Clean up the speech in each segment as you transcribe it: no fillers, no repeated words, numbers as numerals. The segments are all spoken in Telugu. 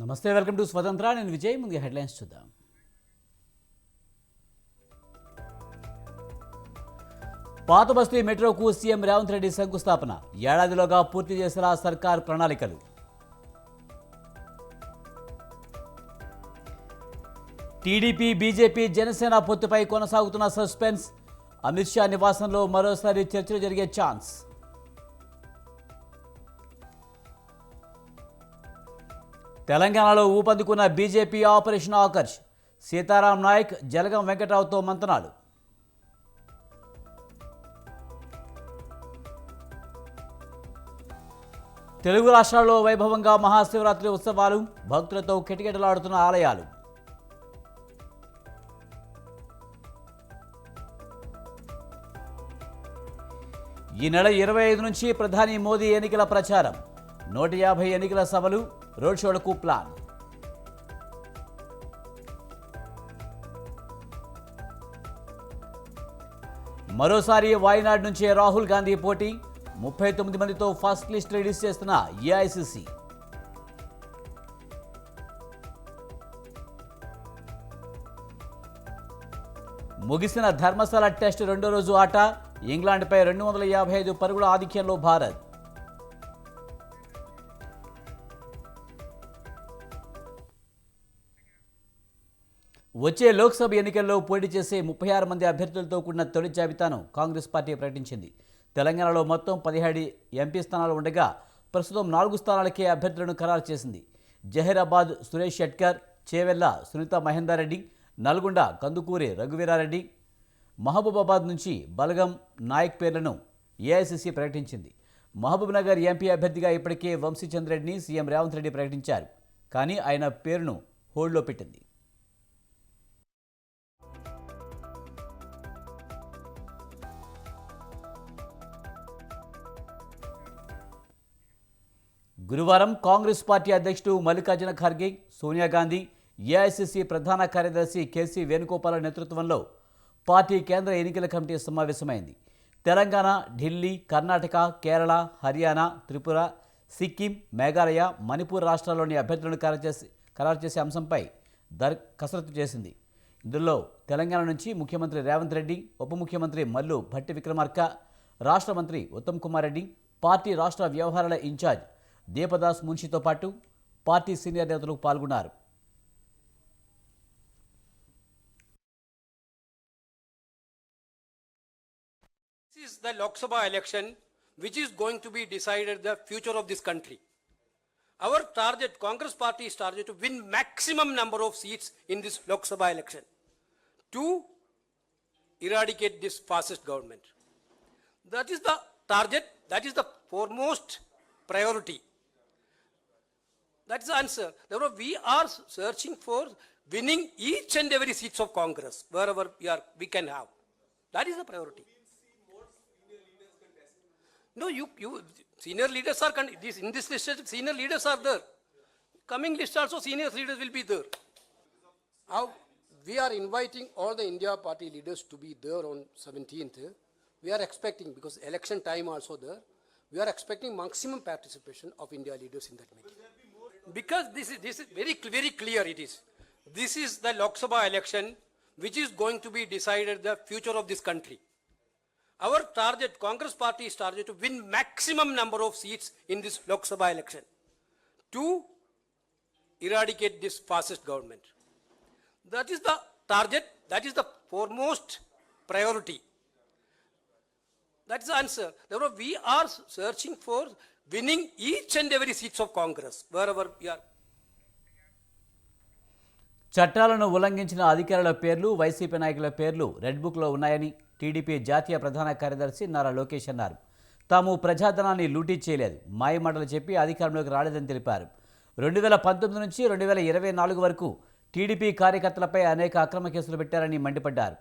నమస్తే, వెల్కమ్ టు స్వతంత్ర. నేను విజయ్. ముందుగా హెడ్లైన్స్ చూద్దాం. పాత బస్తీ మెట్రోకు సీఎం రేవంత్ రెడ్డి శంకుస్థాపన. ఏడాదిలోగా పూర్తి చేసేలా సర్కార్ ప్రణాళికలు. టీడీపీ బీజేపీ జనసేన పొత్తుపై కొనసాగుతున్న సస్పెన్స్. అమిత్ షా నివాసంలో మరోసారి చర్చలు జరిగే ఛాన్స్. తెలంగాణలో ఊపందుకున్న బీజేపీ ఆపరేషన్ ఆకర్ష్. సీతారాం నాయక్ జలగం వెంకట్రావుతో మంతనాలు. తెలుగు రాష్ట్రాల్లో వైభవంగా మహాశివరాత్రి ఉత్సవాలు. భక్తులతో కిటకిటలాడుతున్న ఆలయాలు. ఈ నెల 25 నుంచి ప్రధాని మోదీ ఎన్నికల ప్రచారం. 150 ఎన్నికల సభలు, రోడ్ షోలకు ప్లాన్. మరోసారి వాయనాడ్ నుంచే రాహుల్ గాంధీ పోటీ. 39 మందితో ఫస్ట్ లిస్ట్ రిలీజ్ చేస్తున్న ఏఐసిసి. ముగిసిన ధర్మశాల టెస్ట్ రెండో రోజు ఆట. ఇంగ్లాండ్పై 255 పరుగుల ఆధిక్యంలో భారత్. వచ్చే లోక్సభ ఎన్నికల్లో పోటీ చేసే 36 మంది అభ్యర్థులతో కూడిన తొలి జాబితాను కాంగ్రెస్ పార్టీ ప్రకటించింది. తెలంగాణలో మొత్తం 17 ఎంపీ స్థానాలు ఉండగా ప్రస్తుతం 4 స్థానాలకే అభ్యర్థులను ఖరారు చేసింది. జహీరాబాద్ సురేష్ షెట్కర్, చేవెళ్ల సునీత మహేందర్ రెడ్డి, నల్గొండ కందుకూరి రఘువీరారెడ్డి, మహబూబాబాద్ నుంచి బలగం నాయక్ పేర్లను ఏఐసిసి ప్రకటించింది. మహబూబ్నగర్ ఎంపీ అభ్యర్థిగా ఇప్పటికే వంశీచంద్రెడ్డిని సీఎం రేవంత్ రెడ్డి ప్రకటించారు. కానీ ఆయన పేరును హోల్డ్లో పెట్టింది. గురువారం కాంగ్రెస్ పార్టీ అధ్యక్షుడు మల్లికార్జున ఖర్గే, సోనియా గాంధీ, ఏఐసిసి ప్రధాన కార్యదర్శి కేసీ వేణుగోపాల నేతృత్వంలో పార్టీ కేంద్ర ఎన్నికల కమిటీ సమావేశమైంది. తెలంగాణ, ఢిల్లీ, కర్ణాటక, కేరళ, హర్యానా, త్రిపుర, సిక్కిం, మేఘాలయ, మణిపూర్ రాష్ట్రాల్లోని అభ్యర్థులను ఖరారు చేసే అంశంపై కసరత్తు చేసింది. ఇందులో తెలంగాణ నుంచి ముఖ్యమంత్రి రేవంత్ రెడ్డి, ఉప ముఖ్యమంత్రి మల్లు భట్టి విక్రమార్క, రాష్ట్ర మంత్రి ఉత్తమ్ కుమార్ రెడ్డి, పార్టీ రాష్ట్ర వ్యవహారాల ఇన్ఛార్జ్ దీపదాస్ మున్షితో పాటు పార్టీ సీనియర్ నేతలు పాల్గొన్నారు. This is the Lok Sabha election which is going to be decided the future of this country. Our target, Congress party is target to win maximum number of seats in this Lok Sabha election to eradicate this fascist government. That is the target, that is the foremost priority. That is the answer. Therefore, we are searching for winning each and every seats of Congress, wherever we can have. That is the priority. No, you senior leaders are, in this list, senior leaders are there. Coming list also, senior leaders will be there. How we are inviting all the India party leaders to be there on 17th. We are expecting, because election time also there, we are expecting maximum participation of India leaders in that meeting. Because this is very clear it is. This is the Lok Sabha election which is going to be decided the future of this country. Our target, Congress party is target to win maximum number of seats in this Lok Sabha election to eradicate this fascist government. That is the target, that is the foremost priority. That is the answer. Therefore, we are searching for winning each and every seats of Congress, wherever we are. చట్టాలను ఉల్లంఘించిన అధికారుల పేర్లు, వైసీపీ నాయకుల పేర్లు రెడ్ బుక్లో ఉన్నాయని టీడీపీ జాతీయ ప్రధాన కార్యదర్శి నారా లోకేష్ అన్నారు. తాము ప్రజాధనాన్ని లూటీ చేయలేదు, మాయమాటలు చెప్పి అధికారంలోకి రాలేదని తెలిపారు. 2019 నుంచి 2024 వరకు టీడీపీ కార్యకర్తలపై అనేక అక్రమ కేసులు పెట్టారని మండిపడ్డారు.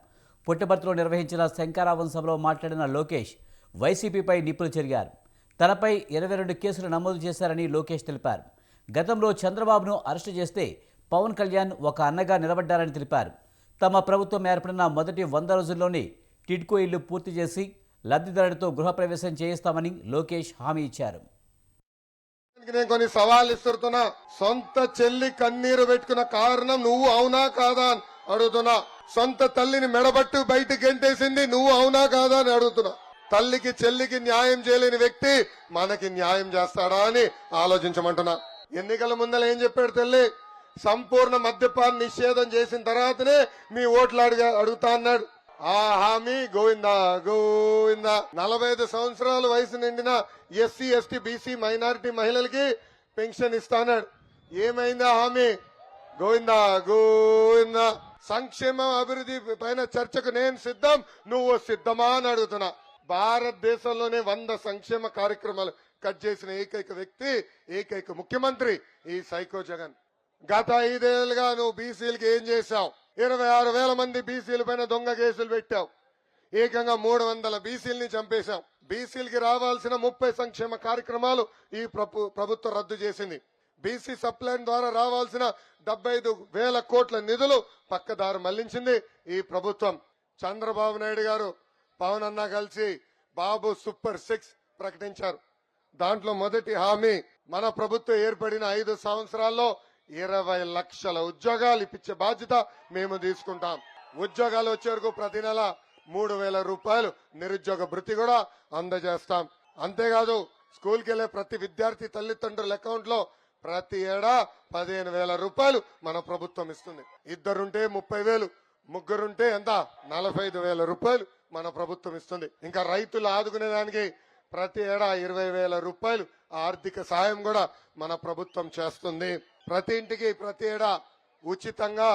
పుట్టపర్తిలో నిర్వహించిన శంకరావం సభలో మాట్లాడిన లోకేష్ వైసీపీపై నిప్పులు చెరిగారు. తనపై 22 కేసులు నమోదు చేశారని లోకేష్ తెలిపారు. గతంలో చంద్రబాబును అరెస్టు చేస్తే పవన్ కళ్యాణ్ ఒక అన్నగా నిలబడ్డారని తెలిపారు. తమ ప్రభుత్వం ఏర్పడిన మొదటి 100 రోజుల్లోనే టిడ్కో ఇల్లు పూర్తి చేసి లబ్ధిదారుడితో గృహప్రవేశం చేయిస్తామని లోకేష్ హామీ ఇచ్చారు. నేను కొన్ని సవాళ్ళు ఇస్తున్నా. సొంత చెల్లి కన్నీరు పెట్టుకున్న కారణం నువ్వు అవునా కాదా అని అడుగుతున్నా. సొంత తల్లిని మెడబట్టు బయట గెంటేసింది నువ్వు అవునా కాదా అని అడుగుతున్నా. తల్లికి చెల్లికి న్యాయం చేయలేని వ్యక్తి మనకి న్యాయం చేస్తాడా అని ఆలోచించమంటున్నా. ఎన్నికల ముందర ఏం చెప్పాడు తల్లి? సంపూర్ణ మద్యపాన నిషేధం చేసిన తర్వాతనే మీ ఓట్లు అడుగుతా అన్నాడు. ఆ హామీ గోవిందా గోవిందా. 45 సంవత్సరాల వయసు నిండిన ఎస్సీ ఎస్టీ బీసీ మైనారిటీ మహిళలకి పెన్షన్ ఇస్తాన్నాడు. ఏమైందా హామీ? గోవిందా గోవిందా. సంక్షేమ అభివృద్ధి పైన చర్చకు నేను సిద్ధం, నువ్వు సిద్ధమా అని అడుగుతున్నా. భారతదేశంలోనే 100 సంక్షేమ కార్యక్రమాలు కట్ చేసిన ఏకైక వ్యక్తి, ఏకైక ముఖ్యమంత్రి ఈ సైకో జగన్. గత 5 ఏళ్లుగా నువ్వు బీసీలకి ఏం చేశావు? 26,000 మంది బీసీల పైన దొంగ కేసులు పెట్టావు. ఏకంగా 300 బీసీలని చంపేశావు. బీసీలకి రావాల్సిన 30 సంక్షేమ కార్యక్రమాలు ఈ ప్రభుత్వం రద్దు చేసింది. బీసీ సప్లైన్ ద్వారా రావాల్సిన 75,000 కోట్ల నిధులు పక్కదారు మళ్లించింది ఈ ప్రభుత్వం. చంద్రబాబు నాయుడు గారు పవన్ అన్న కలిసి బాబు సూపర్ 6 ప్రకటించారు. దాంట్లో మొదటి హామీ మన ప్రభుత్వం ఏర్పడిన 5 సంవత్సరాల్లో 20 లక్షల ఉద్యోగాలు ఇప్పించే బాధ్యత మేము తీసుకుంటాం. ఉద్యోగాలు వచ్చే వరకు ప్రతి నెల 3,000 రూపాయలు నిరుద్యోగ భృతి కూడా అందజేస్తాం. అంతేకాదు స్కూల్కి వెళ్లే ప్రతి విద్యార్థి తల్లిదండ్రుల అకౌంట్ లో ప్రతి ఏడా 15,000 రూపాయలు మన ప్రభుత్వం ఇస్తుంది. ఇద్దరుంటే 30,000, ముగ్గురుంటే ఎంత? 45,000 రూపాయలు మన ప్రభుత్వం ఇస్తుంది. ఇంకా రైతులు ఆదుకునేదానికి ప్రతి ఏడా 20,000 రూపాయలు ఆర్థిక సాయం కూడా మన ప్రభుత్వం చేస్తుంది. ప్రతి ఇంటికి ప్రతి ఏడా ఉచితంగా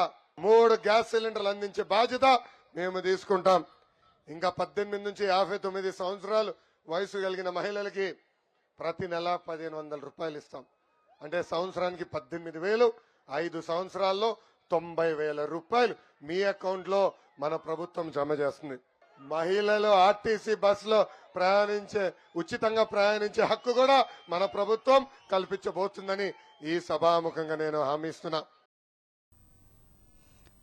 3 గ్యాస్ సిలిండర్లు అందించే బాధ్యత మేము తీసుకుంటాం. ఇంకా 18 నుంచి 59 సంవత్సరాలు వయసు కలిగిన మహిళలకి ప్రతి నెల 1,500 రూపాయలు ఇస్తాం. అంటే సంవత్సరానికి 18,000, 5 సంవత్సరాల్లో 90,000 రూపాయలు మీ అకౌంట్ లో మన ప్రభుత్వం జమ చేస్తుంది. మహిళలు ఆర్టీసీ బస్సులో ఉచితంగా ప్రయాణించే హక్కు కూడా మన ప్రభుత్వం కల్పించబోతుందని ఈ సభాముఖంగా నేను హామీ ఇస్తున్నా.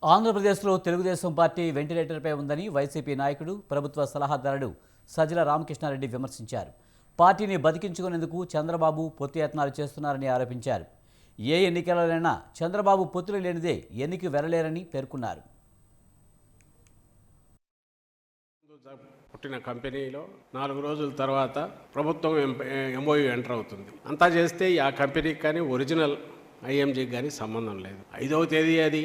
ఆంధ్రప్రదేశ్లో తెలుగుదేశం పార్టీ వెంటిలేటర్పై ఉందని వైసీపీ నాయకుడు, ప్రభుత్వ సలహాదారుడు సజ్జల రామకృష్ణారెడ్డి విమర్శించారు. పార్టీని బతికించుకునేందుకు చంద్రబాబు పొత్తు యత్నాలు చేస్తున్నారని ఆరోపించారు. ఏ ఎన్నికలైనా చంద్రబాబు పొత్తులు లేనిదే ఎన్నిక వెరలేరని పేర్కొన్నారు. పుట్టిన కంపెనీలో 4 రోజుల తర్వాత ప్రభుత్వం ఎంఓయూ ఎంటర్ అవుతుంది. అంతా చేస్తే ఆ కంపెనీకి కానీ ఒరిజినల్ ఐఎంజీకి కానీ సంబంధం లేదు. 5వ తేదీ అది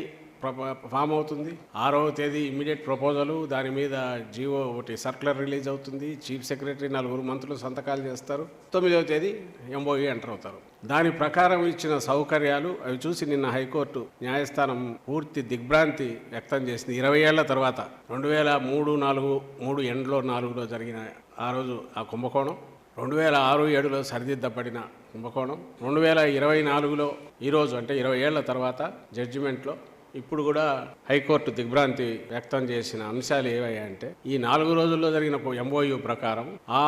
ఫామ్ అవుతుంది. 6వ తేదీ ఇమ్మీడియట్ ప్రపోజలు, దాని మీద జీవో ఒకటి సర్క్యులర్ రిలీజ్ అవుతుంది. చీఫ్ సెక్రటరీ 4 మంత్రులు సంతకాలు చేస్తారు. 9వ తేదీ ఎంఓయూ ఎంటర్ అవుతారు. దాని ప్రకారం ఇచ్చిన సౌకర్యాలు అవి చూసి నిన్న హైకోర్టు న్యాయస్థానం పూర్తి దిగ్భ్రాంతి వ్యక్తం చేసింది. 20 ఏళ్ల తర్వాత 2003 ఎండ్లో 4లో జరిగిన ఆ రోజు ఆ కుంభకోణం, 2006-7లో సరిదిద్దబడిన కుంభకోణం, 2024లో ఈరోజు అంటే 20 ఏళ్ల తర్వాత జడ్జిమెంట్లో ఇప్పుడు కూడా హైకోర్టు దిగ్భ్రాంతి వ్యక్తం చేసిన అంశాలు ఏవయ్యాయంటే, ఈ 4 రోజుల్లో జరిగిన ఎంఓయూ ప్రకారం ఆ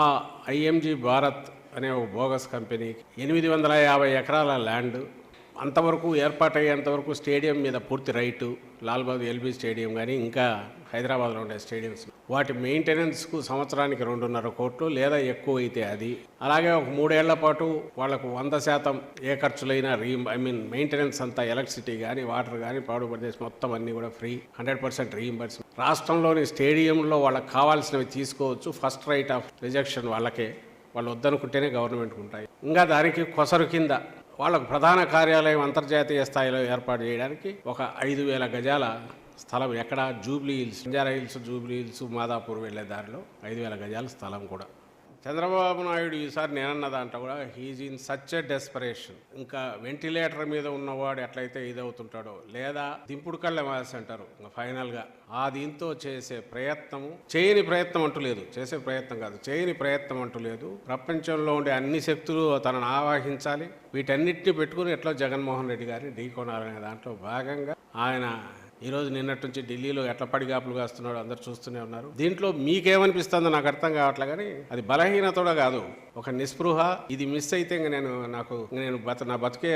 ఐఎంజీ భారత్ అనే ఒక బోగస్ కంపెనీకి 850 ఎకరాల ల్యాండ్, అంతవరకు ఏర్పాటయ్యేంతవరకు స్టేడియం మీద పూర్తి రైటు, లాల్బాగ్ ఎల్బీ స్టేడియం కానీ ఇంకా హైదరాబాద్లో ఉండే స్టేడియంస్, వాటి మెయింటెనెన్స్కు సంవత్సరానికి 2.5 కోట్లు లేదా ఎక్కువ అయితే అది, అలాగే ఒక 3 ఏళ్ల పాటు వాళ్లకు 100% ఏ ఖర్చులైనా మెయింటెనెన్స్ అంతా, ఎలక్ట్రిసిటీ కానీ వాటర్ కానీ పాడుపడేసి మొత్తం అన్నీ కూడా ఫ్రీ, 100% రీయింబర్స్మెంట్. రాష్ట్రంలోని స్టేడియంలో వాళ్ళకి కావాల్సినవి తీసుకోవచ్చు. ఫస్ట్ రైట్ ఆఫ్ రిజెక్షన్ వాళ్ళకే, వాళ్ళు వద్దనుకుంటేనే గవర్నమెంట్కి ఉంటాయి. ఇంకా దానికి కొసరు కింద వాళ్ళకు ప్రధాన కార్యాలయం అంతర్జాతీయ స్థాయిలో ఏర్పాటు చేయడానికి ఒక 5,000 గజాల స్థలం, ఎక్కడ? Jubilee hills, Banjara hills, Jubilee hills, Madhapur వెళ్లే దారిలో 5,000 గజాల స్థలం కూడా. చంద్రబాబు నాయుడు ఈసారి నేనన్న దాంట్లో కూడా he's in such a desperation. ఇంకా వెంటిలేటర్ మీద ఉన్నవాడు ఎట్లయితే ఇదవుతుంటాడో, లేదా దింపుడు కళ్ళ మాస్ అంటారు ఫైనల్గా, ఆ దీంతో చేసే ప్రయత్నము, చేయని ప్రయత్నం అంటూ లేదు, చేసే ప్రయత్నం కాదు, చేయని ప్రయత్నం అంటూ లేదు. ప్రపంచంలో ఉండే అన్ని శక్తులు తనను ఆవాహించాలి, వీటన్నిటిని పెట్టుకుని ఎట్లా జగన్మోహన్ రెడ్డి గారిని ఢీకొనాలనే దాంట్లో భాగంగా ఆయన ఈరోజు నిన్నటి నుంచి ఢిల్లీలో ఎట్లా పడిగాపులు కాస్తున్నాడో అందరు చూస్తూనే ఉన్నారు. దీంట్లో మీకేమనిపిస్తుందో నాకు అర్థం కావట్లే, కానీ అది బలహీనతోడ కాదు, ఒక నిస్పృహ. ఇది మిస్ అయితే ఇంక నేను నా బతుకే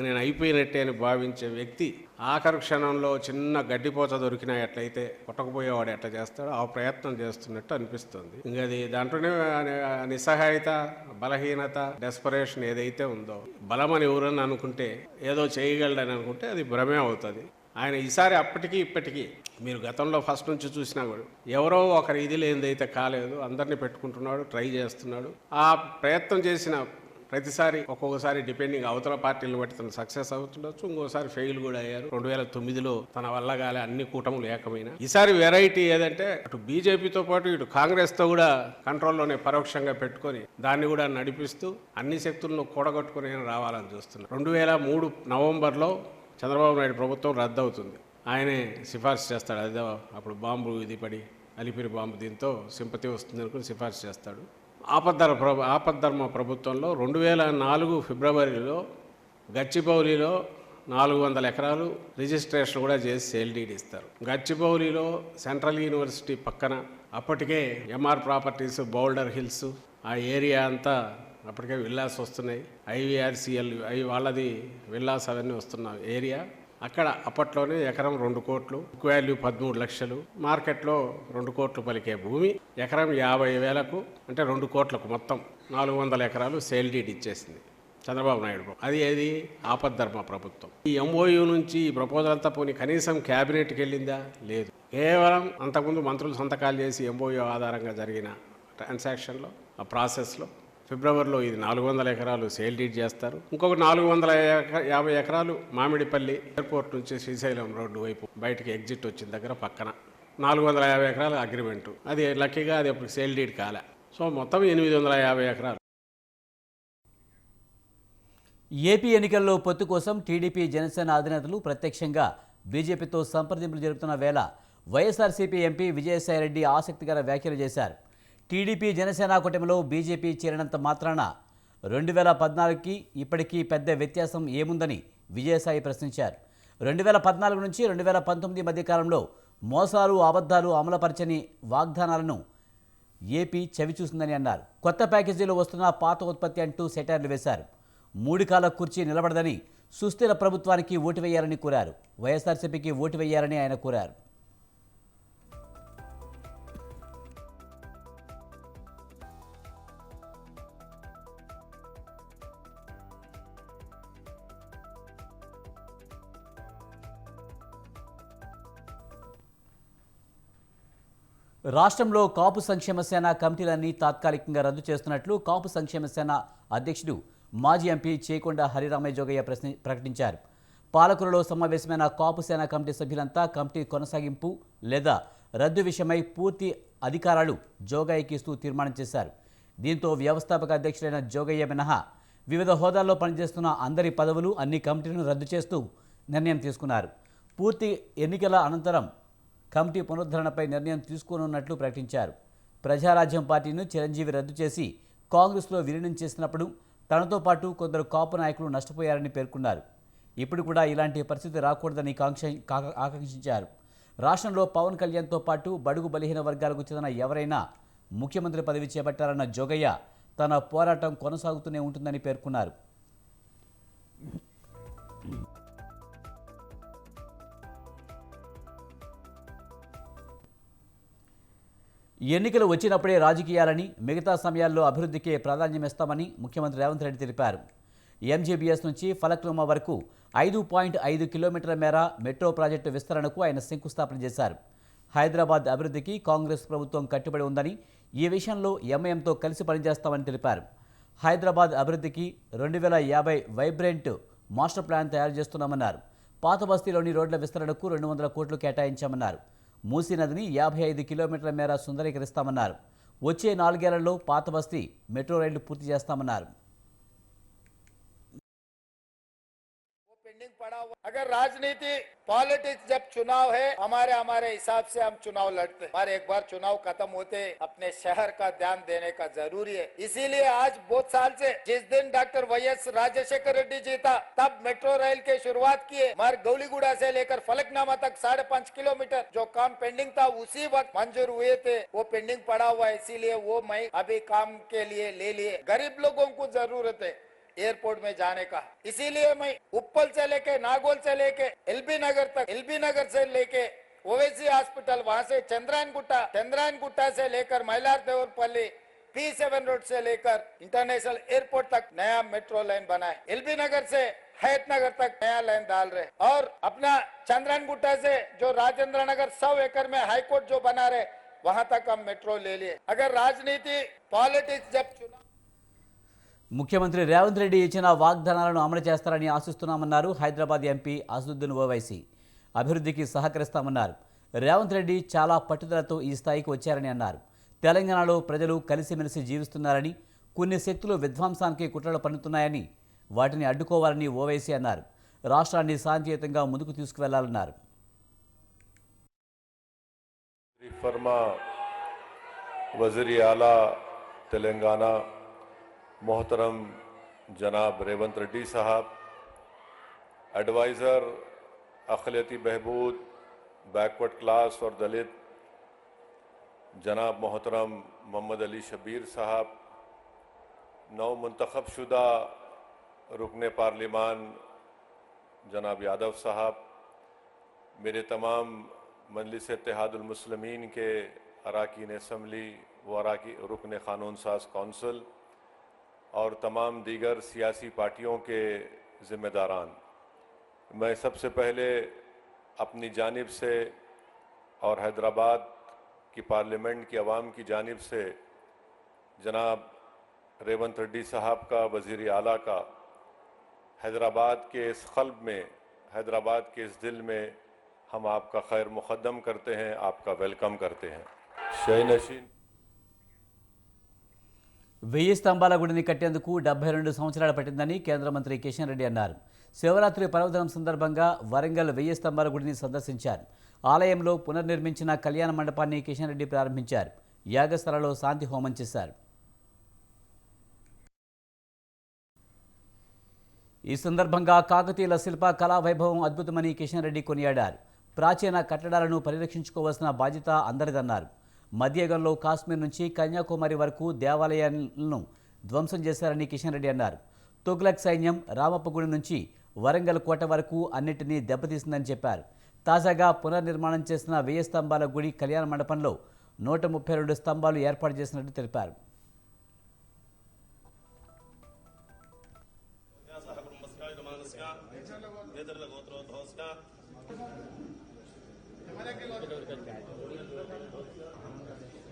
నేను అయిపోయినట్టే అని భావించే వ్యక్తి ఆఖరి క్షణంలో చిన్న గడ్డిపోత దొరికినా ఎట్లయితే కొట్టకపోయేవాడు ఎట్లా చేస్తాడో ఆ ప్రయత్నం చేస్తున్నట్టు అనిపిస్తుంది. ఇంకా అది దాంట్లోనే నిస్సహాయత, బలహీనత, డెస్పరేషన్ ఏదైతే ఉందో, బలమని ఎవరన్నా అనుకుంటే ఏదో చేయగలడని అనుకుంటే అది భ్రమే అవుతుంది. ఆయన ఈసారి అప్పటికి ఇప్పటికీ మీరు గతంలో ఫస్ట్ నుంచి చూసినా కూడా ఎవరో ఒకరి ఇది లేనిదైతే కాలేదు, అందరినీ పెట్టుకుంటున్నాడు, ట్రై చేస్తున్నాడు. ఆ ప్రయత్నం చేసిన ప్రతిసారి ఒక్కొక్కసారి డిపెండింగ్ అవతల పార్టీలను బట్టి తను సక్సెస్ అవుతుండొచ్చు, ఇంకోసారి ఫెయిల్ కూడా అయ్యారు. 2009లో తన వల్ల కాలే, అన్ని కూటములు ఏకమైన. ఈసారి వెరైటీ ఏదంటే అటు బీజేపీతో పాటు ఇటు కాంగ్రెస్తో కూడా కంట్రోల్లోనే పరోక్షంగా పెట్టుకొని దాన్ని కూడా నడిపిస్తూ అన్ని శక్తులను కూడగొట్టుకుని రావాలని చూస్తున్నారు. 2003 నవంబర్లో చంద్రబాబు నాయుడు ప్రభుత్వం రద్దు అవుతుంది. ఆయనే సిఫార్సు చేస్తాడు. అదే అప్పుడు బాంబు ఇది పడి అలిపిరి బాంబు, దీంతో సింపతి వస్తుంది అనుకుని సిఫార్సు చేస్తాడు. ఆపద్ధర్మ ప్రభుత్వంలో 2004 ఫిబ్రవరిలో గచ్చిబౌలిలో 400 ఎకరాలు రిజిస్ట్రేషన్ కూడా చేసి సేల్ డీడ్ ఇస్తారు. గచ్చిబౌలిలో సెంట్రల్ యూనివర్సిటీ పక్కన అప్పటికే ఎంఆర్ ప్రాపర్టీస్, బౌల్డర్ హిల్స్ ఆ ఏరియా అంతా అప్పటికే విల్లాస్ వస్తున్నాయి. IVRCL వాళ్ళది విల్లాస్ అవన్నీ వస్తున్న ఏరియా. అక్కడ అప్పట్లోనే ఎకరం 2 కోట్లు, బుక్ వాల్యూ 13 లక్షలు, మార్కెట్లో 2 కోట్లు పలికే భూమి ఎకరం 50,000కు, అంటే 2 కోట్లకు మొత్తం 400 ఎకరాలు సేల్ డీడ్ ఇచ్చేసింది చంద్రబాబు నాయుడు. అది ఏది ఆపద్ధర్మ ప్రభుత్వం. ఈ MOU నుంచి ఈ ప్రపోజల్ అంతా పోనీ కనీసం క్యాబినెట్కి వెళ్ళిందా? లేదు. కేవలం అంతకుముందు మంత్రులు సంతకాలు చేసి MOU ఆధారంగా జరిగిన ట్రాన్సాక్షన్లో, ఆ ప్రాసెస్లో ఫిబ్రవరిలో ఇది 400 ఎకరాలు సేల్ డీడ్ చేస్తారు. ఇంకొక 450 ఎకరాలు మామిడిపల్లి ఎయిర్పోర్ట్ నుంచి శ్రీశైలం రోడ్డు వైపు బయటికి ఎగ్జిట్ వచ్చిన దగ్గర పక్కన 450 ఎకరాల అగ్రిమెంటు. అది లక్కీగా అది అప్పుడు సేల్ డీడ్ కాలే. సో మొత్తం 850 ఎకరాలు. ఏపీ ఎన్నికల్లో పొత్తు కోసం టీడీపీ, జనసేన అధినేతలు ప్రత్యక్షంగా బీజేపీతో సంప్రదింపులు జరుపుతున్న వేళ వైఎస్ఆర్సీపీ ఎంపీ విజయసాయిరెడ్డి ఆసక్తికర వ్యాఖ్యలు చేశారు. టీడీపీ, జనసేన కూటమిలో బీజేపీ చేరినంత మాత్రాన 2014కి ఇప్పటికీ పెద్ద వ్యత్యాసం ఏముందని విజయసాయి ప్రశ్నించారు. 2014 నుంచి 2019 మధ్యకాలంలో మోసాలు, అబద్ధాలు, అమలుపరచని వాగ్దానాలను ఏపీ చవిచూసిందని అన్నారు. కొత్త ప్యాకేజీలో వస్తున్న పాత ఉత్పత్తి అంటూ సెటైర్లు వేశారు. 3 కాల కుర్చీ నిలబడదని, సుస్థిర ప్రభుత్వానికి ఓటు వేయాలని కోరారు. వైఎస్ఆర్సీపీకి ఓటు వేయాలని ఆయన కోరారు. రాష్ట్రంలో కాపు సంక్షేమ సేన కమిటీలన్నీ తాత్కాలికంగా రద్దు చేస్తున్నట్లు కాపు సంక్షేమ సేన అధ్యక్షుడు, మాజీ ఎంపీ చేకొండ హరిరామయ్య జోగయ్య ప్రకటించారు. పాలకులలో సమావేశమైన కాపు సేన కమిటీ సభ్యులంతా కమిటీ కొనసాగింపు లేదా రద్దు విషయమై పూర్తి అధికారాలు జోగయ్యకి ఇస్తూ తీర్మానం చేశారు. దీంతో వ్యవస్థాపక అధ్యక్షుడైన జోగయ్య మినహా వివిధ హోదాల్లో పనిచేస్తున్న అందరి పదవులు, అన్ని కమిటీలను రద్దు చేస్తూ నిర్ణయం తీసుకున్నారు. పూర్తి ఎన్నికల అనంతరం కమిటీ పునరుద్ధరణపై నిర్ణయం తీసుకోనున్నట్లు ప్రకటించారు. ప్రజారాజ్యం పార్టీని చిరంజీవి రద్దు చేసి కాంగ్రెస్లో విలీనం చేసినప్పుడు తనతో పాటు కొందరు కాపు నాయకులు నష్టపోయారని పేర్కొన్నారు. ఇప్పుడు కూడా ఇలాంటి పరిస్థితి రాకూడదని ఆకాంక్షించారు. రాష్ట్రంలో పవన్ కళ్యాణ్తో పాటు బడుగు బలహీన వర్గాలకు చెందిన ఎవరైనా ముఖ్యమంత్రి పదవి చేపట్టారన్న జోగయ్య తన పోరాటం కొనసాగుతూనే ఉంటుందని పేర్కొన్నారు. ఎన్నికలు వచ్చినప్పుడే రాజకీయాలని, మిగతా సమయాల్లో అభివృద్ధికే ప్రాధాన్యమిస్తామని ముఖ్యమంత్రి రేవంత్ రెడ్డి తెలిపారు. MGBS నుంచి ఫలక్నుమా వరకు 5.5 కిలోమీటర్ల మేర మెట్రో ప్రాజెక్టు విస్తరణకు ఆయన శంకుస్థాపన చేశారు. హైదరాబాద్ అభివృద్ధికి కాంగ్రెస్ ప్రభుత్వం కట్టుబడి ఉందని, ఈ విషయంలో MIMతో కలిసి పనిచేస్తామని తెలిపారు. హైదరాబాద్ అభివృద్ధికి 2050 వైబ్రెంట్ మాస్టర్ ప్లాన్ తయారు చేస్తున్నామన్నారు. పాత బస్తీలోని రోడ్ల విస్తరణకు 200 కోట్లు కేటాయించామన్నారు. మూసీ నదిని 55 కిలోమీటర్ల మేర సుందరీకరిస్తామన్నారు. వచ్చే 4 ఏళ్లలో పాత బస్తీ మెట్రో రైళ్లు పూర్తి చేస్తామన్నారు. पेंडिंग पड़ा हुआ। अगर राजनीति पॉलिटिक्स जब चुनाव है हमारे हिसाब से हम चुनाव लड़ते हैं, पर एक बार चुनाव खत्म होते अपने शहर का ध्यान देने का जरूरी है। इसीलिए आज बहुत साल से जिस दिन डॉक्टर वाईएस राजशेखर रेड्डी जी था तब मेट्रो रेल की शुरुआत किए, मगर गौलीगुड़ा से लेकर फलकनामा तक 5.5 किलोमीटर जो काम पेंडिंग था उसी वक्त मंजूर हुए थे, वो पेंडिंग पड़ा हुआ है। इसीलिए वो मैं अभी काम के लिए ले लिए। गरीब लोगों को जरूरत है एयरपोर्ट में जाने का, इसीलिए मैं उप्पल से लेके नागौल से लेके एलबी नगर तक, एलबी नगर से लेके ओवैसी हॉस्पिटल, वहां से चंद्रायन गुट्टा से लेकर मैलार देवरपल्ली P7 रोड से लेकर इंटरनेशनल एयरपोर्ट तक नया मेट्रो लाइन बना है। एलबी नगर से हयात नगर तक नया लाइन डाल रहे और अपना चंद्रायन गुट्टा से जो राजेंद्र नगर 100 एकड़ में हाईकोर्ट जो बना रहे वहां तक हम मेट्रो ले लिए। अगर राजनीति पॉलिटिक्स जब चुनाव ముఖ్యమంత్రి రేవంత్ రెడ్డి ఇచ్చిన వాగ్దానాలను అమలు చేస్తారని ఆశిస్తున్నామన్నారు హైదరాబాద్ ఎంపీ అసదుద్దీన్ ఓవైసీ. అభివృద్ధికి సహకరిస్తామన్నారు. రేవంత్ రెడ్డి చాలా పట్టుదలతో ఈ స్థాయికి వచ్చారని అన్నారు. తెలంగాణలో ప్రజలు కలిసిమెలిసి జీవిస్తున్నారని, కొన్ని శక్తులు విధ్వంసానికి కుట్రలు పన్నుతున్నాయని, వాటిని అడ్డుకోవాలని ఓవైసీ అన్నారు. రాష్ట్రాన్ని శాంతియుతంగా ముందుకు తీసుకువెళ్లాలన్నారు. फरमा वज़ीर आला तेलंगाना मोहतरम जनाब रेवंत रेड्डी साहब, एडवाइज़र अक़लियती बहबूद बैकवर्ड क्लास और दलित जनाब मोहतरम मोहम्मद अली शबीर साहब, नौ मुंतखब शुदा रुकन पार्लिमान जनाब यादव साहब, मेरे तमाम मजलिस इत्तेहादुल मुस्लिमीन के अराकीन असम्बली व रुकन क़ानून साज कौंसिल और तमाम दीगर सियासी पार्टियों के ज़िम्मेदारान, मैं सबसे पहले अपनी जानिब से और हैदराबाद की पार्लियामेंट की आवाम की जानिब से जनाब रेवंत रेड्डी साहब का, वज़ीर आला का, हैदराबाद के इस क़ल्ब में, हैदराबाद के इस दिल में हम आपका खैर मुक़द्दम करते हैं, आपका वेलकम करते हैं। शय नशीन 1000 స్తంభాల గుడిని కట్టేందుకు 72 సంవత్సరాలు పట్టిందని కేంద్ర మంత్రి కిషన్ రెడ్డి అన్నారు. శివరాత్రి పర్వదినం సందర్భంగా వరంగల్ 1000 స్తంభాల గుడిని సందర్శించారు. ఆలయంలో పునర్నిర్మించిన కళ్యాణ మండపాన్ని కిషన్ రెడ్డి ప్రారంభించారు. యాగస్థలలో శాంతి హోమం చేశారు. ఈ సందర్భంగా కాకతీయుల శిల్ప కళా వైభవం అద్భుతమని కిషన్ రెడ్డి కొనియాడారు. ప్రాచీన కట్టడాలను పరిరక్షించుకోవాల్సిన బాధ్యత అందరిదన్నారు. మధ్యయుగంలో కాశ్మీర్ నుంచి కన్యాకుమారి వరకు దేవాలయాలను ధ్వంసం చేశారని కిషన్ రెడ్డి అన్నారు. తుగ్లక్ సైన్యం రామప్పగుడి నుంచి వరంగల్ కోట వరకు అన్నింటినీ దెబ్బతీసిందని చెప్పారు. తాజాగా పునర్నిర్మాణం చేసిన 1000 స్తంభాల గుడి కళ్యాణ మండపంలో 132 స్తంభాలు ఏర్పాటు చేసినట్టు తెలిపారు.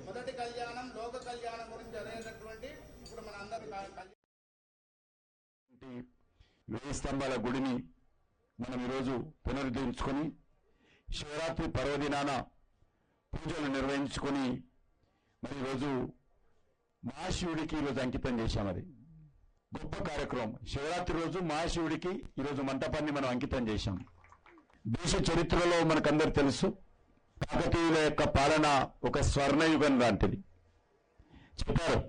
మొదటి కళ్యాణం లోక కళ్యాణం గురించి అనేటటువంటి ఇప్పుడు మన అందరి 1000 స్తంభాల గుడిని మనం ఈరోజు పునరుద్ధరించుకొని శివరాత్రి పర్వదినాన పూజలు నిర్వహించుకొని మరి ఈరోజు మహాశివుడికి ఈరోజు అంకితం చేశాం. అది గొప్ప కార్యక్రమం. శివరాత్రి రోజు మహాశివుడికి ఈరోజు మంటపాన్ని మనం అంకితం చేశాం. దేశ చరిత్రలో మనకందరూ తెలుసు, కాకతీయుల యొక్క పాలన ఒక స్వర్ణయుగం లాంటిది. చెప్పారు,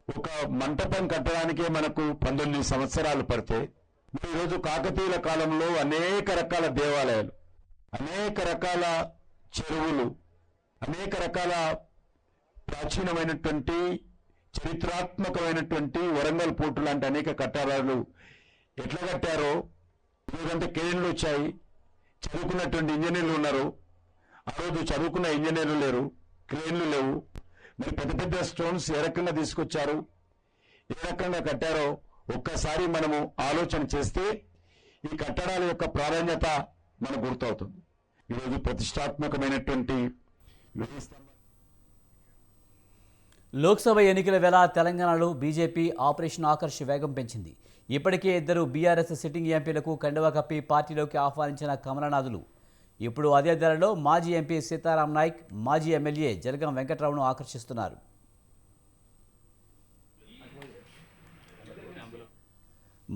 ఒక మంటపం కట్టడానికే మనకు 19 సంవత్సరాలు పడితే ఈరోజు కాకతీయుల కాలంలో అనేక రకాల దేవాలయాలు, అనేక రకాల చెరువులు, అనేక రకాల ప్రాచీనమైనటువంటి చరిత్రాత్మకమైనటువంటి వరంగల్ పోర్టు లాంటి అనేక కట్టడాలు ఎట్లా కట్టారో ఈరోజంతా క్రేన్లు వచ్చాయి. చదువుకున్నటువంటి ఇంజనీర్లు ఉన్నారు. ఆ రోజు చదువుకున్న ఇంజనీర్లు లేరు, క్రేన్లు లేవు. మరి పెద్ద పెద్ద స్టోన్స్ ఏ రకంగా తీసుకొచ్చారు, ఏ రకంగా కట్టారో ఒక్కసారి మనము ఆలోచన చేస్తే ఈ కట్టడాల యొక్క ప్రాధాన్యత మనకు గుర్తవుతుంది. ఈరోజు ప్రతిష్టాత్మకమైనటువంటి లోక్సభ ఎన్నికల వేళ తెలంగాణలో బీజేపీ ఆపరేషన్ ఆకర్ష్ వేగం పెంచింది. ఇప్పటికే 2 బీఆర్ఎస్ సిట్టింగ్ ఎంపీలకు కండువా కప్పి పార్టీలోకి ఆహ్వానించిన కమలనాథులు ఇప్పుడు అదే ధరలో మాజీ ఎంపీ సీతారాం నాయక్, మాజీ ఎమ్మెల్యే జలగం వెంకట్రావును ఆకర్షిస్తున్నారు.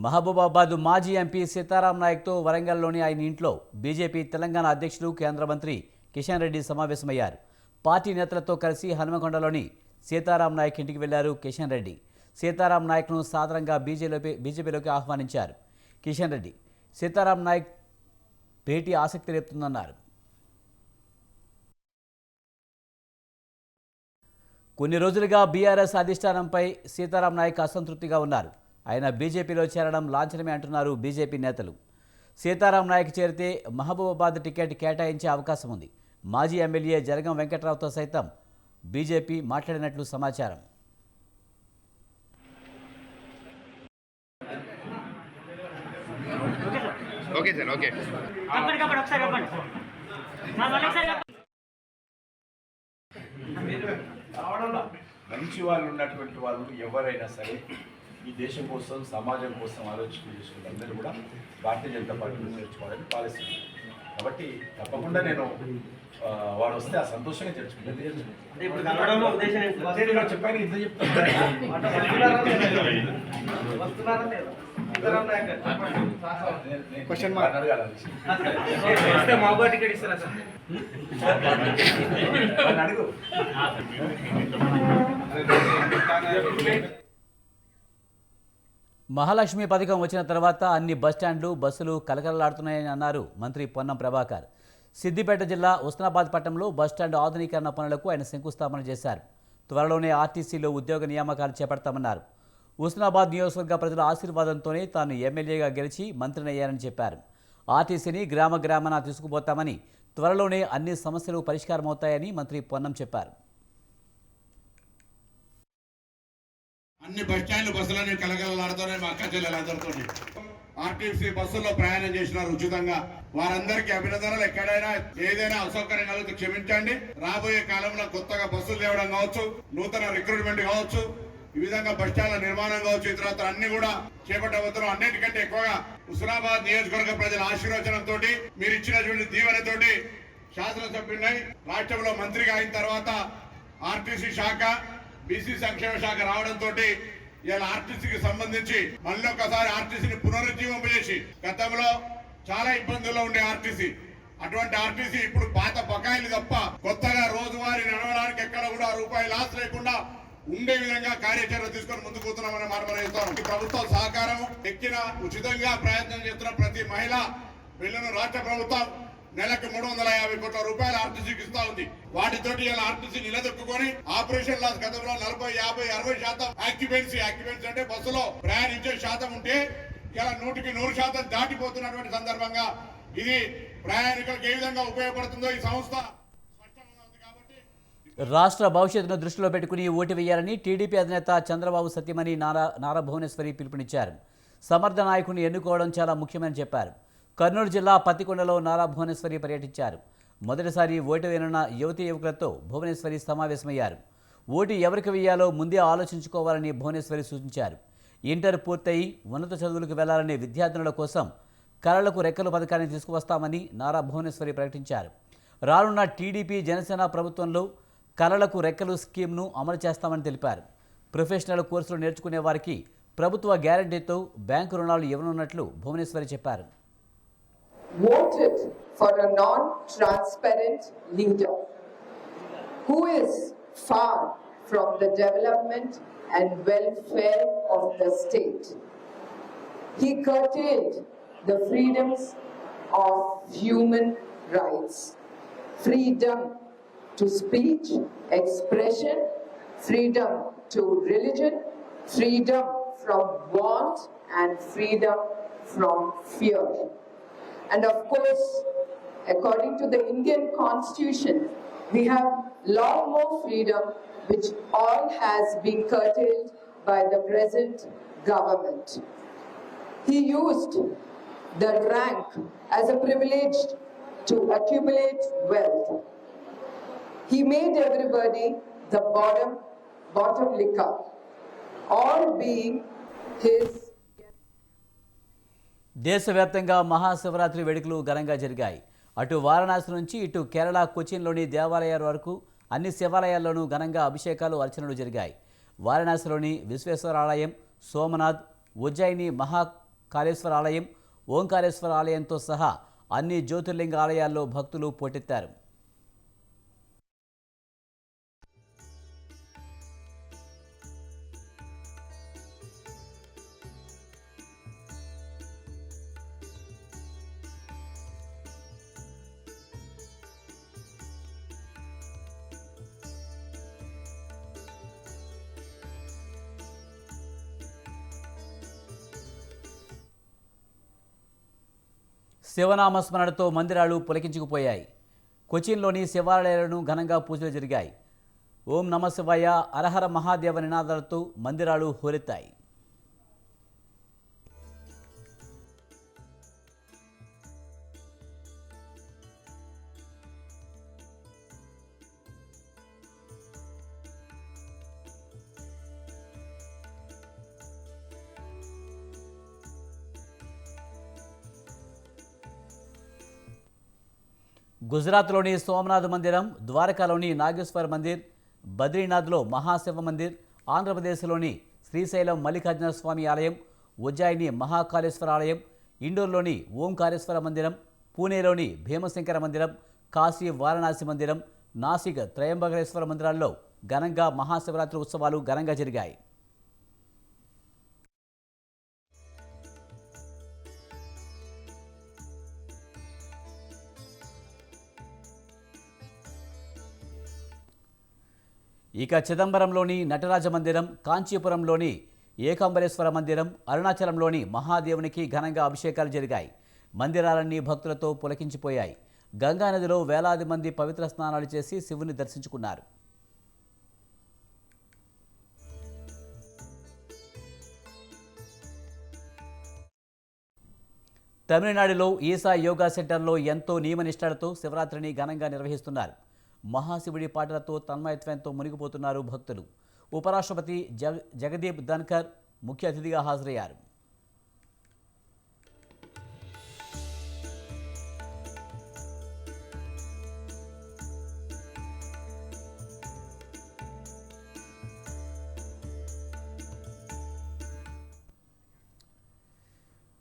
మహబూబాబాద్ మాజీ ఎంపీ సీతారాం నాయక్తో వరంగల్లోని ఆయన ఇంట్లో బీజేపీ తెలంగాణ అధ్యక్షులు కేంద్ర మంత్రి కిషన్ రెడ్డి సమావేశమయ్యారు. పార్టీ నేతలతో కలిసి హనుమకొండలోని సీతారాం నాయక్ ఇంటికి వెళ్లారు కిషన్ రెడ్డి. సీతారాం నాయక్ను సాదరంగా బీజేపీలోకి ఆహ్వానించారు. కిషన్ రెడ్డి సీతారాం నాయక్ భేటీ ఆసక్తి రేపుతుందన్నారు. కొన్ని రోజులుగా బీఆర్ఎస్ అధిష్టానంపై సీతారాం నాయక్ అసంతృప్తిగా ఉన్నారు. ఆయన బీజేపీలో చేరడం లాంఛనమే అంటున్నారు బీజేపీ నేతలు. సీతారాం నాయక్ చేరితే మహబూబాబాద్ టికెట్ కేటాయించే అవకాశం ఉంది. మాజీ ఎమ్మెల్యే జరగం వెంకట్రావుతో సైతం బీజేపీ మాట్లాడినట్లు సమాచారం. మంచి వాళ్ళు ఉన్నటువంటి వాళ్ళు ఎవరైనా సరే ఈ దేశం కోసం సమాజం కోసం ఆలోచించుకునే అందరూ కూడా భారతీయ జనతా పార్టీలో చేర్చుకోవాలని పాలసీ. కాబట్టి తప్పకుండా నేను వాడు వస్తే ఆ సంతోషంగా చేర్చుకుంటాను. చెప్పాను ఇంత అడుగు. మహాలక్ష్మి పథకం వచ్చిన తర్వాత అన్ని బస్టాండ్లు బస్సులు కలకలలాడుతున్నాయని అన్నారు మంత్రి పొన్నం ప్రభాకర్. సిద్దిపేట జిల్లా ఉస్నాబాద్ పట్టణంలో బస్టాండ్ ఆధునీకరణ పనులకు ఆయన శంకుస్థాపన చేశారు. త్వరలోనే ఆర్టీసీలో ఉద్యోగ నియామకాలు చేపడతామన్నారు. ఉస్నాబాద్ నియోజకవర్గ ప్రజల ఆశీర్వాదంతోనే తాను ఎమ్మెల్యేగా గెలిచి మంత్రినయ్యారని చెప్పారు. ఆర్టీసీని గ్రామాన తీసుకుపోతామని, త్వరలోనే అన్ని సమస్యలు పరిష్కారమవుతాయని మంత్రి పొన్నం చెప్పారు. అన్ని బస్టాండ్లు బస్సులన్నీ కలకలలాడుతున్నాయి. మా అక్క చెల్లెలందరితో ఆర్టీసీ బస్సుల్లో ప్రయాణం చేసినారు ఉచితంగా. వారందరికీ అభినందనలు. ఎక్కడైనా ఏదైనా అసౌకర్యం కలిగితే క్షమించండి. రాబోయే కాలంలో కొత్తగా బస్సులు తేవడం కావచ్చు, నూతన రిక్రూట్మెంట్ కావచ్చు, ఈ విధంగా బస్టాండ్ల నిర్మాణం కావచ్చు, ఈ తర్వాత అన్ని కూడా చేపట్టబోతున్నాం. అన్నిటికంటే ఎక్కువగా హుస్నాబాద్ నియోజకవర్గ ప్రజల ఆశీర్వచనంతో, మీరు ఇచ్చినటువంటి దీవెనతోటి శాసనసభ్యున్నై రాష్ట్రంలో మంత్రిగా అయిన తర్వాత ఆర్టీసీ శాఖ, బీసీ సంక్షేమ శాఖ రావడంతో ఇలా ఆర్టీసీకి సంబంధించి మళ్ళీ ఒకసారి ఆర్టీసీని పునరుజ్జీవింపజేసి, గతంలో చాలా ఇబ్బందుల్లో ఉండే ఆర్టీసీ, అటువంటి ఆర్టీసీ ఇప్పుడు పాత బకాయిలు తప్ప కొత్తగా రోజువారీ నడవడానికి ఎక్కడ కూడా రూపాయి లాస్ లేకుండా ఉండే విధంగా కార్యాచరణ తీసుకొని ముందుకు పోతున్నామని మనమనేస్తాం. ప్రభుత్వం సహకారం ఎక్కిన ఉచితంగా ప్రయత్నం చేస్తున్న ప్రతి మహిళ బిల్లును రాష్ట్ర ప్రభుత్వం నెలకు 350 కోట్ల రూపాయలు ఆర్టీసీకి ఇస్తా ఉంది. వాటితోటి ఇలా ఆర్టీసీ నిలదొక్కుని ఆపరేషన్ లాస్ గతంలో 40, 50, 60% ఆక్యుపెన్సీ అంటే బస్సులో ప్రయాణించే శాతం ఉంటే ఇలా 100% దాటిపోతున్నటువంటి సందర్భంగా ఇది ప్రయాణికులకు ఏ విధంగా ఉపయోగపడుతుందో ఈ సంస్థ రాష్ట్ర భవిష్యత్తును దృష్టిలో పెట్టుకుని ఓటు వేయాలని టీడీపీ అధినేత చంద్రబాబు సత్యమణి నారా భువనేశ్వరి పిలుపునిచ్చారు. సమర్థ నాయకుడిని ఎన్నుకోవడం చాలా ముఖ్యమని చెప్పారు. కర్నూలు జిల్లా పత్తికొండలో నారా భువనేశ్వరి పర్యటించారు. మొదటిసారి ఓటు వేయనున్న యువతీ యువకులతో భువనేశ్వరి సమావేశమయ్యారు. ఓటు ఎవరికి వేయాలో ముందే ఆలోచించుకోవాలని భువనేశ్వరి సూచించారు. ఇంటర్ పూర్తయి ఉన్నత చదువులకు వెళ్లాలనే విద్యార్థినుల కోసం కళలకు రెక్కలు పథకాన్ని తీసుకువస్తామని నారా భువనేశ్వరి ప్రకటించారు. రానున్న టీడీపీ జనసేన ప్రభుత్వంలో కళలకు రెక్కలు స్కీమ్ను అమలు చేస్తామని తెలిపారు. ప్రొఫెషనల్ కోర్సులు నేర్చుకునే వారికి ప్రభుత్వ గ్యారంటీతో బ్యాంకు రుణాలు ఇవ్వనున్నట్లు భువనేశ్వరి చెప్పారు. Voted for a non-transparent leader who is far from the development and welfare of the state. He curtailed the freedoms of human rights, freedom to speech, expression, freedom to religion, freedom from want and freedom from fear. And of course, according to the Indian Constitution, we have lot more freedom which all has been curtailed by the present government. He used the rank as a privilege to accumulate wealth. He made everybody the bottom licker, all being his. దేశవ్యాప్తంగా మహాశివరాత్రి వేడుకలు ఘనంగా జరిగాయి. అటు వారణాసి నుంచి ఇటు కేరళ కొచ్చిన్లోని దేవాలయాల వరకు అన్ని శివాలయాల్లోనూ ఘనంగా అభిషేకాలు, అర్చనలు జరిగాయి. వారణాసిలోని విశ్వేశ్వర ఆలయం, సోమనాథ్, ఉజ్జయిని కాళేశ్వర ఆలయం, ఓంకారేశ్వర ఆలయంతో సహా అన్ని జ్యోతిర్లింగ ఆలయాల్లో భక్తులు పోటెత్తారు. శివనామస్మరణతో మందిరాలు పులకించుకుపోయాయి. కొచ్చిన్లోని శివాలయాలను ఘనంగా పూజలు జరిగాయి. ఓం నమ శివాయ, అరహర మహాదేవ నినాదాలతో మందిరాలు హోరెత్తాయి. గుజరాత్లోని సోమనాథ్ మందిరం, ద్వారకాలోని నాగేశ్వర మందిర్, బద్రీనాథ్లో మహాశివ మందిర్, ఆంధ్రప్రదేశ్లోని శ్రీశైలం మల్లికార్జున స్వామి ఆలయం, ఉజ్జయిని మహాకాళేశ్వర ఆలయం, ఇండోర్లోని ఓంకారేశ్వర మందిరం, పూణేలోని భీమశంకర మందిరం, కాశీ వారణాసి మందిరం, నాసిక్ త్రయంబకేశ్వర మందిరాల్లో ఘనంగా మహాశివరాత్రి ఉత్సవాలు ఘనంగా జరిగాయి. ఇక చిదంబరంలోని నటరాజ మందిరం, కాంచీపురంలోని ఏకాంబరేశ్వర మందిరం, అరుణాచలంలోని మహాదేవునికి ఘనంగా అభిషేకాలు జరిగాయి. మందిరాలన్నీ భక్తులతో పులకించిపోయాయి. గంగానదిలో వేలాది మంది పవిత్ర స్నానాలు చేసి శివుని దర్శించుకున్నారు. తమిళనాడులో ఈసా యోగా సెంటర్లో ఎంతో నియమనిష్టలతో శివరాత్రిని ఘనంగా నిర్వహిస్తున్నారు. మహాశివుడి పాటలతో తన్మయత్వంతో మునిగిపోతున్నారు భక్తులు. ఉపరాష్ట్రపతి జగదీప్ ధన్కర్ ముఖ్య అతిథిగా హాజరయ్యారు.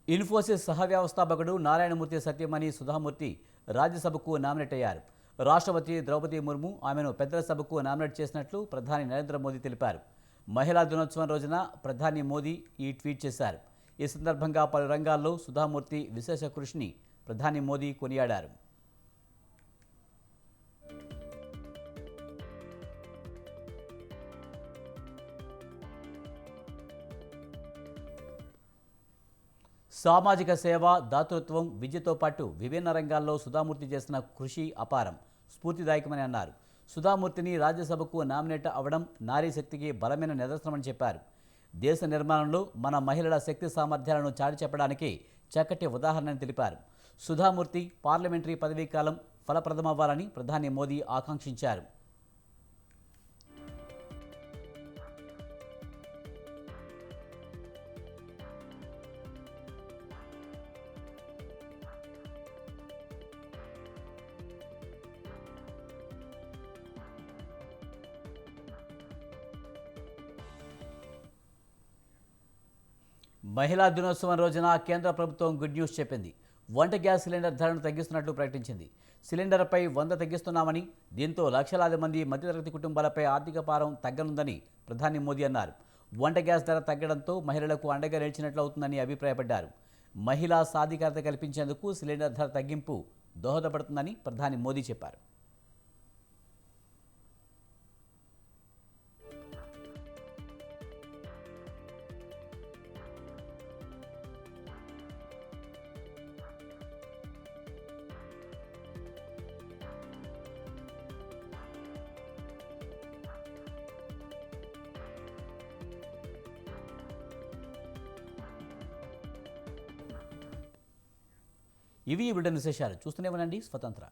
ఇన్ఫోసిస్ సహ వ్యవస్థాపకుడు నారాయణమూర్తి సత్యమణి సుధామూర్తి రాజ్యసభకు నామినేట్ అయ్యారు. రాష్ట్రపతి ద్రౌపది ముర్ము ఆమెను పెద్దల సభకు నామినేట్ చేసినట్లు ప్రధాని నరేంద్ర మోదీ తెలిపారు. మహిళా దినోత్సవం రోజున ప్రధాని మోదీ ఈ ట్వీట్ చేశారు. ఈ సందర్భంగా పలు రంగాల్లో సుధామూర్తి విశేష కృషిని ప్రధాని మోదీ కొనియాడారు. సామాజిక సేవ, దాతృత్వం, విద్యతో పాటు విభిన్న రంగాల్లో సుధామూర్తి చేసిన కృషి అపారం, స్ఫూర్తిదాయకమని అన్నారు. సుధామూర్తిని రాజ్యసభకు నామినేట్ అవ్వడం నారీ శక్తికి బలమైన నిదర్శనమని చెప్పారు. దేశ నిర్మాణంలో మన మహిళల శక్తి సామర్థ్యాలను చాటి చెప్పడానికి చక్కటి ఉదాహరణని తెలిపారు. సుధామూర్తి పార్లమెంటరీ పదవీకాలం ఫలప్రదమవ్వాలని ప్రధాని మోదీ ఆకాంక్షించారు. మహిళా దినోత్సవం రోజున కేంద్ర ప్రభుత్వం గుడ్ న్యూస్ చెప్పింది. వంట గ్యాస్ సిలిండర్ ధరను తగ్గిస్తున్నట్లు ప్రకటించింది. సిలిండర్పై 100 తగ్గిస్తున్నామని, దీంతో లక్షలాది మంది మధ్యతరగతి కుటుంబాలపై ఆర్థిక భారం తగ్గనుందని ప్రధాని మోదీ అన్నారు. వంట గ్యాస్ ధర తగ్గడంతో మహిళలకు అండగా నిలిచినట్లు అవుతుందని అభిప్రాయపడ్డారు. మహిళా సాధికారత కల్పించేందుకు సిలిండర్ ధర తగ్గింపు దోహదపడుతుందని ప్రధాని మోదీ చెప్పారు. ఇవి ఈ బిడ్డ విశేషాలు. చూస్తూనే ఉండండి స్వతంత్ర.